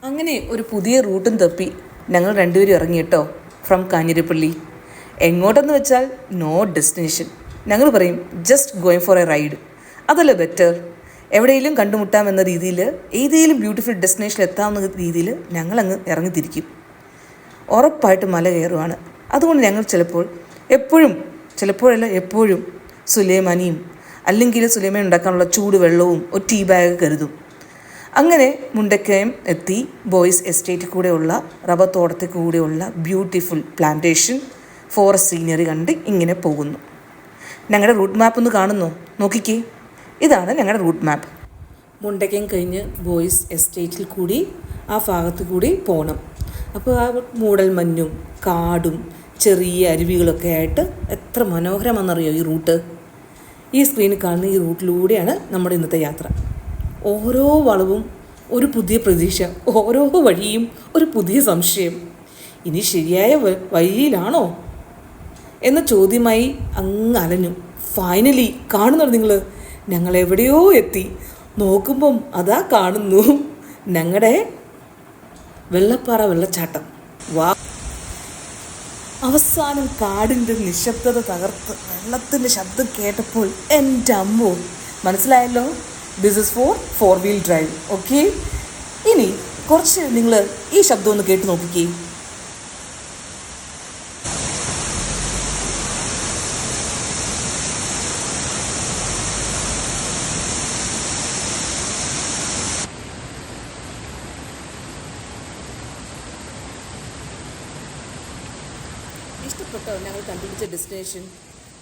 അങ്ങനെ ഒരു പുതിയ റൂട്ടും തപ്പി ഞങ്ങൾ രണ്ടുപേരും ഇറങ്ങി കേട്ടോ, ഫ്രം കാഞ്ഞിരപ്പള്ളി. എങ്ങോട്ടെന്ന് വെച്ചാൽ നോ ഡെസ്റ്റിനേഷൻ. ഞങ്ങൾ പറയും just going for a ride. അതല്ലേ ബെറ്റർ. എവിടെയെങ്കിലും കണ്ടുമുട്ടാമെന്ന രീതിയിൽ, ഏതെങ്കിലും ബ്യൂട്ടിഫുൾ ഡെസ്റ്റിനേഷനിൽ എത്താവുന്ന രീതിയിൽ ഞങ്ങളങ്ങ് ഇറങ്ങിത്തിരിക്കും. ഉറപ്പായിട്ട് മല കയറുവാണ്. അതുകൊണ്ട് ഞങ്ങൾ എപ്പോഴും സുലൈമാനിയും അല്ലെങ്കിൽ സുലൈമാനി ഉണ്ടാക്കാനുള്ള ചൂടുവെള്ളവും ഒരു ടീ ബാഗ് കരുതും. അങ്ങനെ മുണ്ടക്കയം എത്തി ബോയ്സ് എസ്റ്റേറ്റിൽ കൂടെയുള്ള റബ്ബർ തോട്ടത്തിൽ കൂടെയുള്ള ബ്യൂട്ടിഫുൾ പ്ലാന്റേഷൻ ഫോറസ്റ്റ് സീനറി കണ്ട് ഇങ്ങനെ പോകുന്നു. ഞങ്ങളുടെ റൂട്ട് മാപ്പ് ഒന്ന് കാണുന്നു, നോക്കിക്കേ. ഇതാണ് ഞങ്ങളുടെ റൂട്ട് മാപ്പ്. മുണ്ടക്കയം കഴിഞ്ഞ് ബോയ്സ് എസ്റ്റേറ്റിൽ കൂടി ആ ഭാഗത്ത് കൂടി പോകണം. അപ്പോൾ ആ മൂടൽ മഞ്ഞും കാടും ചെറിയ അരുവികളൊക്കെ ആയിട്ട് എത്ര മനോഹരമാണെന്നറിയോ ഈ റൂട്ട്. ഈ സ്ക്രീനിൽ കാണുന്ന ഈ റൂട്ടിലൂടെയാണ് നമ്മുടെ ഇന്നത്തെ യാത്ര. ഓരോ വളവും ഒരു പുതിയ പ്രതീക്ഷ, ഓരോ വഴിയും ഒരു പുതിയ സംശയം. ഇനി ശരിയായ വഴിയിലാണോ എന്ന ചോദ്യമായി അങ്ങ് അലഞ്ഞു. ഫൈനലി കാണുന്നുണ്ട് നിങ്ങൾ, ഞങ്ങൾ എവിടെയോ എത്തി. നോക്കുമ്പം അതാ കാണുന്നു ഞങ്ങളുടെ വെള്ളപ്പാറ വെള്ളച്ചാട്ടം. വാ, അവസാനം കാടിൻ്റെ നിശബ്ദത തകർത്ത് വെള്ളത്തിൻ്റെ ശബ്ദം കേട്ടപ്പോൾ എൻ്റെ അമ്മോ, മനസ്സിലായല്ലോ. This is for 4-wheel drive. Okay, ഇനി കുറച്ച് നിങ്ങൾ ഈ ശബ്ദം ഒന്ന് കേട്ട് നോക്കിക്കേ. ഇഷ്ടപ്പെട്ടോ ഞങ്ങൾ കണ്ടുപിടിച്ച ഡെസ്റ്റിനേഷൻ?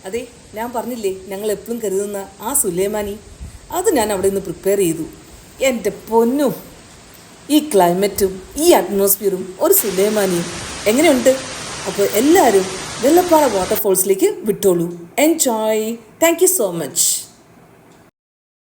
അതെ, ഞാൻ പറഞ്ഞില്ലേ ഞങ്ങൾ എപ്പോഴും കരുതുന്ന ആ സുലൈമാനി, അത് ഞാൻ അവിടെ നിന്ന് പ്രിപ്പയർ ചെയ്തു. എൻ്റെ പൊന്നും, ഈ ക്ലൈമറ്റും ഈ അറ്റ്മോസ്ഫിയറും ഒരു സുലൈമാനിയും എങ്ങനെയുണ്ട്? അപ്പോൾ എല്ലാവരും വെള്ളപ്പാറ വാട്ടർഫോൾസിലേക്ക് വിട്ടോളൂ. Enjoy. Thank you so much.